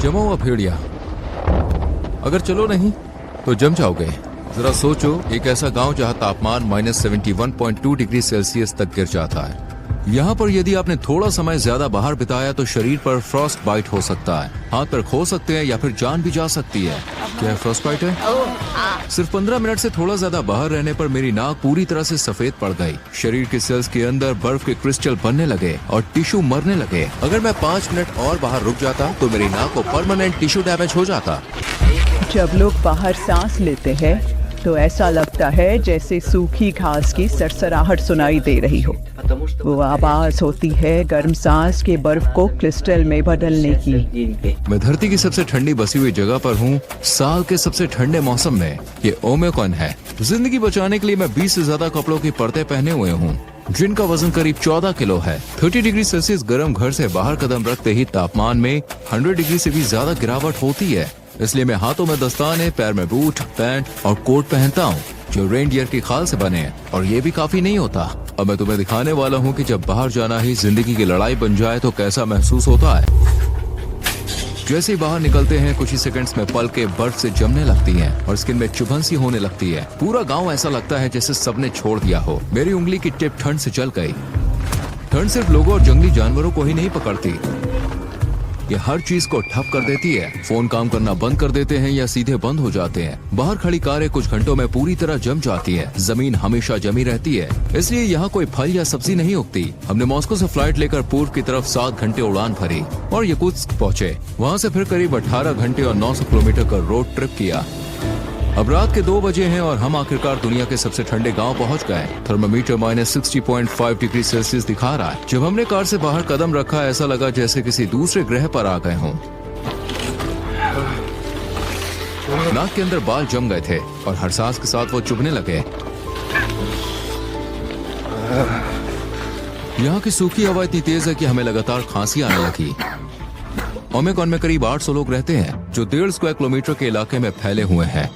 जमा हुआ भेड़िया, अगर चलो नहीं तो जम जाओगे। जरा सोचो, एक ऐसा गांव जहां तापमान -71.2 डिग्री सेल्सियस तक गिर जाता है। यहाँ पर यदि आपने थोड़ा समय ज्यादा बाहर बिताया तो शरीर पर फ्रॉस्ट बाइट हो सकता है, हाथ पैर खो सकते हैं या फिर जान भी जा सकती है। क्या फ्रॉस्ट बाइट है? सिर्फ 15 मिनट से थोड़ा ज्यादा बाहर रहने पर मेरी नाक पूरी तरह से सफेद पड़ गई। शरीर के सेल्स के अंदर बर्फ के क्रिस्टल बनने लगे और टिश्यू मरने लगे। अगर मैं 5 मिनट और बाहर रुक जाता तो मेरी नाक को परमानेंट टिश्यू डैमेज हो जाता। जब लोग बाहर सांस लेते हैं तो ऐसा लगता है जैसे सूखी घास की सरसराहट सुनाई दे रही हो। वो आवाज होती है गर्म सांस के बर्फ को क्रिस्टल में बदलने की। मैं धरती की सबसे ठंडी बसी हुई जगह पर हूँ, साल के सबसे ठंडे मौसम में। ये ओमिक्रॉन है। जिंदगी बचाने के लिए मैं 20 से ज्यादा कपड़ों की परतें पहने हुए हूँ, जिनका वजन करीब 14 किलो है। 30 डिग्री सेल्सियस गर्म घर से बाहर कदम रखते ही तापमान में 100 डिग्री से भी ज्यादा गिरावट होती है। इसलिए मैं हाथों में दस्ताने, पैर में बूट, पैंट और कोट पहनता हूँ जो रेनडियर की खाल से बने हैं। और ये भी काफी नहीं होता। अब मैं तुम्हें दिखाने वाला हूँ कि जब बाहर जाना ही जिंदगी की लड़ाई बन जाए तो कैसा महसूस होता है। जैसे ही बाहर निकलते हैं कुछ ही सेकंड्स में पलकें बर्फ से जमने लगती हैं और स्किन में चुभन सी होने लगती है। पूरा गांव ऐसा लगता है जैसे सबने छोड़ दिया हो। मेरी उंगली की टिप ठंड से जल गई। ठंड सिर्फ लोगों और जंगली जानवरों को ही नहीं पकड़ती, ये हर चीज को ठप कर देती है। फोन काम करना बंद कर देते हैं या सीधे बंद हो जाते हैं। बाहर खड़ी कारें कुछ घंटों में पूरी तरह जम जाती है। जमीन हमेशा जमी रहती है, इसलिए यहाँ कोई फल या सब्जी नहीं उगती। हमने मॉस्को से फ्लाइट लेकर पूर्व की तरफ 7 घंटे उड़ान भरी और याकुत्स्क पहुँचे। वहाँ से फिर करीब 18 घंटे और 900 किलोमीटर का रोड ट्रिप किया। अब रात के 2 बजे हैं और हम आखिरकार दुनिया के सबसे ठंडे गांव पहुंच गए। थर्मामीटर -60.5 डिग्री सेल्सियस दिखा रहा है। जब हमने कार से बाहर कदम रखा ऐसा लगा जैसे किसी दूसरे ग्रह पर आ गए हों। नाक के अंदर बाल जम गए थे और हर सांस के साथ वो चुभने लगे। यहाँ की सूखी हवा इतनी तेज है कि हमें लगातार खांसी आने लगी। ओमिक्रॉन में करीब 800 लोग रहते हैं जो 1.5 स्क्वायर किलोमीटर के इलाके में फैले हुए हैं।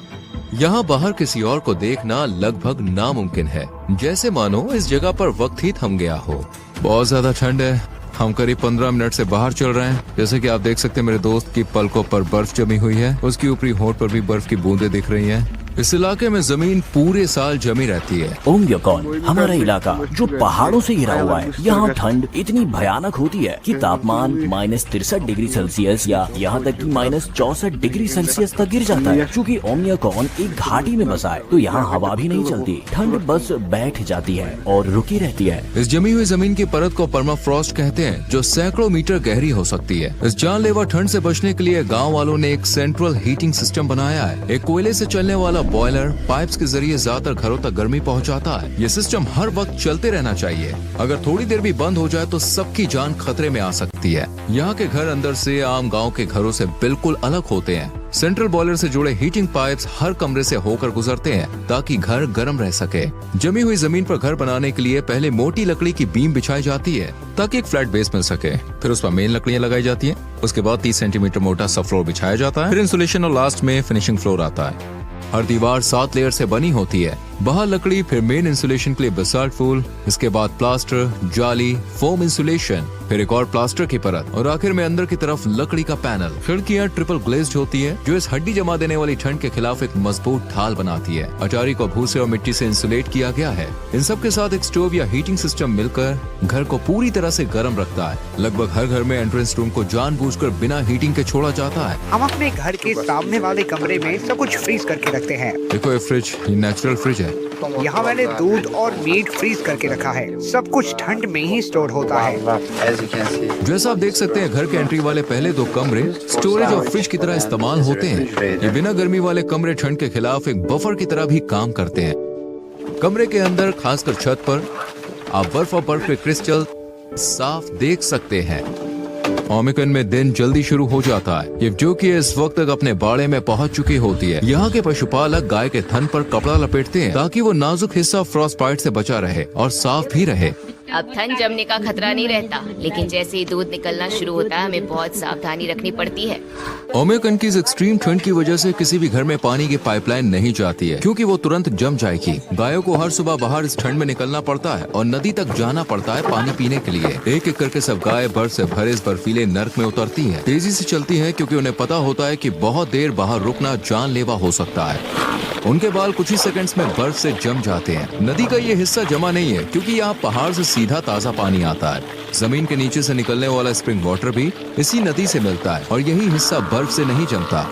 यहाँ बाहर किसी और को देखना लगभग नामुमकिन है, जैसे मानो इस जगह पर वक्त ही थम गया हो। बहुत ज्यादा ठंड है। हम करीब 15 मिनट से बाहर चल रहे हैं। जैसे कि आप देख सकते हैं मेरे दोस्त की पलकों पर बर्फ जमी हुई है, उसकी ऊपरी होंठ पर भी बर्फ की बूंदें दिख रही हैं। इस इलाके में जमीन पूरे साल जमी रहती है। ओमिक्रॉन हमारा इलाका जो पहाड़ों से घिरा हुआ है, यहाँ ठंड इतनी भयानक होती है कि तापमान -63 डिग्री सेल्सियस या यहाँ तक कि -64 डिग्री सेल्सियस तक गिर जाता है। क्योंकि ओमिक्रॉन एक घाटी में बसा है तो यहाँ हवा भी नहीं चलती, ठंड बस बैठ जाती है और रुकी रहती है। इस जमी हुई जमीन की परत को परमाफ्रॉस्ट कहते हैं, जो सैकड़ों मीटर गहरी हो सकती है। इस जानलेवा ठंड से बचने के लिए गाँव वालों ने एक सेंट्रल हीटिंग सिस्टम बनाया है। एक कोयले से चलने वाला बॉयलर पाइप्स के जरिए ज्यादातर घरों तक गर्मी पहुंचाता है। ये सिस्टम हर वक्त चलते रहना चाहिए। अगर थोड़ी देर भी बंद हो जाए तो सबकी जान खतरे में आ सकती है। यहाँ के घर अंदर से आम गांव के घरों से बिल्कुल अलग होते हैं। सेंट्रल बॉयलर से जुड़े हीटिंग पाइप्स हर कमरे से होकर गुजरते हैं ताकि घर गर्म रह सके। जमी हुई जमीन पर घर बनाने के लिए पहले मोटी लकड़ी की बीम बिछाई जाती है ताकि एक फ्लैट बेस मिल सके। फिर उस पर मेन लकड़ियां लगाई जाती हैं। उसके बाद 30 सेंटीमीटर मोटा सा फ्लोर बिछाया जाता है। फिर इंसुलेशन और लास्ट में फिनिशिंग फ्लोर आता है। हर दीवार 7 लेयर से बनी होती है। बाहर लकड़ी, फिर मेन इंसुलेशन के लिए बेसाल्ट फूल, इसके बाद प्लास्टर, जाली, फोम इंसुलेशन, फिर एक और प्लास्टर की परत और आखिर में अंदर की तरफ लकड़ी का पैनल। खिड़कियां ट्रिपल ग्लेज्ड होती है जो इस हड्डी जमा देने वाली ठंड के खिलाफ एक मजबूत ढाल बनाती है। अटारी को भूसे और मिट्टी से इंसुलेट किया गया है। इन सब के साथ एक स्टोव या हीटिंग सिस्टम मिलकर घर को पूरी तरह से गर्म रखता है। लगभग हर घर में एंट्रेंस रूम को जानबूझकर बिना हीटिंग के छोड़ा जाता है। हम अपने घर के सामने वाले कमरे में सब कुछ फ्रीज करके रखते हैं। देखो ये फ्रिज, ये नेचुरल फ्रिज है। यहाँ मैंने दूध और मीट फ्रीज करके रखा है। सब कुछ ठंड में ही स्टोर होता है। जैसा आप देख सकते हैं घर के एंट्री वाले पहले 2 कमरे स्टोरेज और फ्रिज की तरह इस्तेमाल होते हैं। ये बिना गर्मी वाले कमरे ठंड के खिलाफ एक बफर की तरह भी काम करते हैं। कमरे के अंदर खासकर छत पर आप बर्फ और बर्फ के क्रिस्टल साफ देख सकते हैं। ओमिक्रॉन में दिन जल्दी शुरू हो जाता है, ये जो कि इस वक्त तक अपने बाड़े में पहुंच चुकी होती है। यहाँ के पशुपालक गाय के थन पर कपड़ा लपेटते हैं ताकि वो नाजुक हिस्सा फ्रॉस्ट बाइट से बचा रहे और साफ भी रहे। अब थन जमने का खतरा नहीं रहता, लेकिन जैसे ही दूध निकलना शुरू होता है हमें बहुत सावधानी रखनी पड़ती है। ओमेकन की इस एक्सट्रीम ठंड की वजह से किसी भी घर में पानी की पाइपलाइन नहीं जाती है, क्योंकि वो तुरंत जम जाएगी। गायों को हर सुबह बाहर इस ठंड में निकलना पड़ता है और नदी तक जाना पड़ता है पानी पीने के लिए। एक एक करके सब गाय बर्फ से भरे इस बर्फीले नर्क में उतरती हैं। तेजी से चलती हैं क्योंकि उन्हें पता होता है कि बहुत देर बाहर रुकना जानलेवा हो सकता है। उनके बाल कुछ ही सेकंड्स में बर्फ से जम जाते हैं। नदी का ये हिस्सा जमा नहीं है क्योंकि यहाँ पहाड़ से सीधा ताज़ा पानी आता है। जमीन के नीचे से निकलने वाला स्प्रिंग वाटर भी इसी नदी से मिलता है और यही हिस्सा बर्फ से नहीं जमता।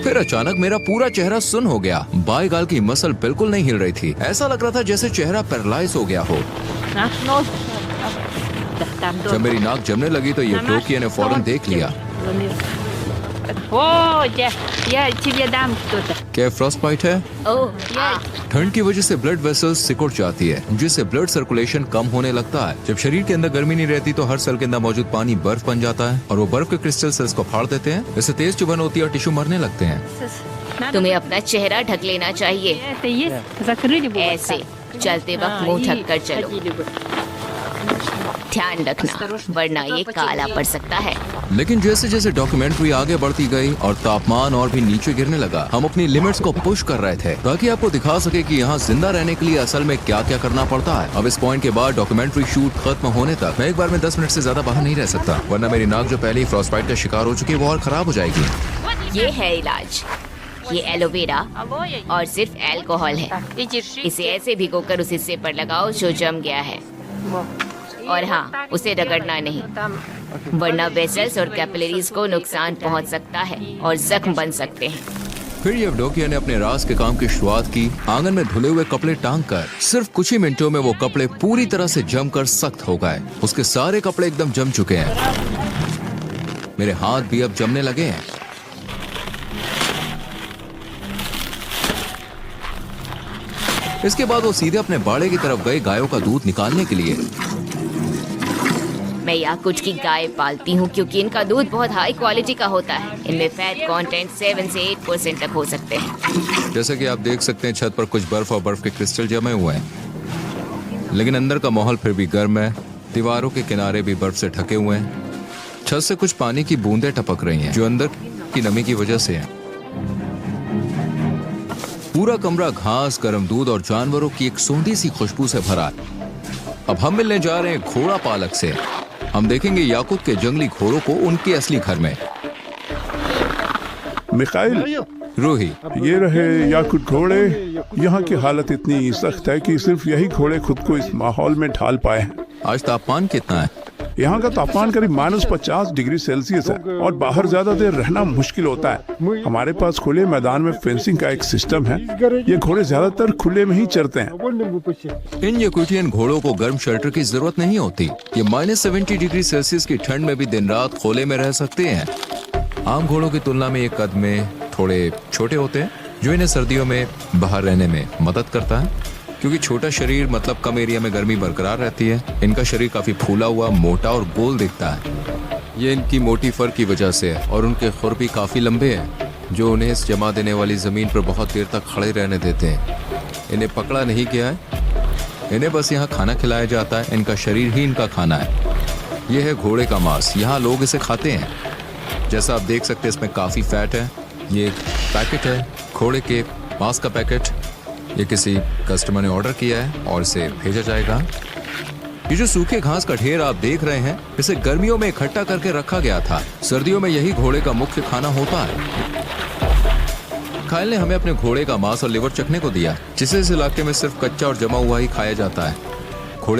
फिर अचानक मेरा पूरा चेहरा सुन्न हो गया। बाएं गाल की मसल बिल्कुल नहीं हिल रही थी। ऐसा लग रहा था जैसे चेहरा पैरालाइज हो गया हो। जब मेरी नाक जमने लगी तो ये टोकियो ने फौरन देख लिया। क्या फ्रॉस्ट बाइट है? ठंड की वजह से ब्लड वेसल्स सिकुड़ जाती है, जिससे ब्लड सर्कुलेशन कम होने लगता है। जब शरीर के अंदर गर्मी नहीं रहती तो हर सेल के अंदर मौजूद पानी बर्फ बन जाता है और वो बर्फ के क्रिस्टल सेल्स को फाड़ देते हैं। इससे तेज चुभन होती है और टिश्यू मरने लगते हैं। तुम्हें अपना चेहरा ढक लेना चाहिए, ऐसे चलते वक्त मुंह ढक कर चलो। ध्यान रखना वरना ये काला पड़ सकता है। लेकिन जैसे जैसे डॉक्यूमेंट्री आगे बढ़ती गई और तापमान और भी नीचे गिरने लगा, हम अपनी लिमिट्स को पुश कर रहे थे ताकि आपको दिखा सके कि यहाँ जिंदा रहने के लिए असल में क्या क्या करना पड़ता है। अब इस पॉइंट के बाद डॉक्यूमेंट्री शूट खत्म होने तक मैं एक बार में 10 मिनट से ज्यादा बाहर नहीं रह सकता, वरना मेरी नाक जो पहले ही फ्रॉस्ट बाइट का शिकार हो चुकी है वो और खराब हो जाएगी। ये है इलाज, ये एलोवेरा और सिर्फ अल्कोहल है। इसे ऐसे भिगोकर उस हिस्से पर लगाओ जो जम गया है, और हाँ, उसे रगड़ना नहीं, वरना वेसल्स और कैपिलरीज को नुकसान पहुंच सकता है और जख्म बन सकते हैं। फिर येवडोकिया ने अपने राज के काम की शुरुआत की। आंगन में धुले हुए कपड़े टांग कर सिर्फ कुछ ही मिनटों में वो कपड़े पूरी तरह से जमकर सख्त हो गए। उसके सारे कपड़े एकदम जम चुके हैं। मेरे हाथ भी अब जमने लगे हैं। इसके बाद वो सीधे अपने बाड़े की तरफ गए गायों का दूध निकालने के लिए। मैं याकुट की गाय पालती हूँ क्योंकि इनका दूध बहुत हाई क्वालिटी का होता है। इनमें फैट कंटेंट 7 से 8% तक हो सकते हैं। जैसे कि आप देख सकते हैं छत पर कुछ बर्फ और बर्फ के क्रिस्टल जमे हुए हैं, लेकिन अंदर का माहौल फिर भी गर्म है। दीवारों के किनारे भी बर्फ से ढके हुए हैं। छत से कुछ पानी की बूंदें टपक रही हैं जो अंदर की नमी की वजह से है। पूरा कमरा घास, गर्म दूध और जानवरों की एक सोंधी सी खुशबू से भरा है। अब हम मिलने जा रहे हैं घोड़ा पालक से। हम देखेंगे याकुत के जंगली घोड़ों को उनके असली घर में। मिखाइल, रूही, ये रहे याकुत घोड़े। यहाँ की हालत इतनी सख्त है कि सिर्फ यही घोड़े खुद को इस माहौल में ढाल पाए हैं। आज तापमान कितना है? यहाँ का तापमान करीब -50 डिग्री सेल्सियस है और बाहर ज्यादा देर रहना मुश्किल होता है। हमारे पास खुले मैदान में फेंसिंग का एक सिस्टम है। ये घोड़े ज्यादातर खुले में ही चरते हैं। इन याकुटियन घोड़ों को गर्म शेल्टर की जरूरत नहीं होती। ये -70 डिग्री सेल्सियस की ठंड में भी दिन रात खोले में रह सकते हैं। आम घोड़ों की तुलना में ये कद में थोड़े छोटे होते हैं, जो इन्हें सर्दियों में बाहर रहने में मदद करता है। क्योंकि छोटा शरीर मतलब कम एरिया में गर्मी बरकरार रहती है। इनका शरीर काफी फूला हुआ, मोटा और गोल दिखता है। ये इनकी मोटी फर की वजह से है और उनके खुर भी काफी लंबे हैं, जो उन्हें इस जमा देने वाली जमीन पर बहुत देर तक खड़े रहने देते हैं। इन्हें पकड़ा नहीं गया है, इन्हें बस यहाँ खाना खिलाया जाता है। इनका शरीर ही इनका खाना है। यह है घोड़े का मांस। यहाँ लोग इसे खाते हैं। जैसा आप देख सकते हैं इसमें काफी फैट है। ये एक पैकेट है घोड़े के मांस का पैकेट। ये किसी कस्टमर ने ऑर्डर किया है और इसे भेजा जाएगा। ये जो सूखे घास का ढेर आप देख रहे हैं, इसे गर्मियों में इकट्ठा करके रखा गया था। सर्दियों में यही घोड़े का मुख्य खाना होता है। खाइल ने हमें अपने घोड़े का मांस और लिवर चखने को दिया, जिसे इस इलाके में सिर्फ कच्चा और जमा हुआ ही खाया जाता है।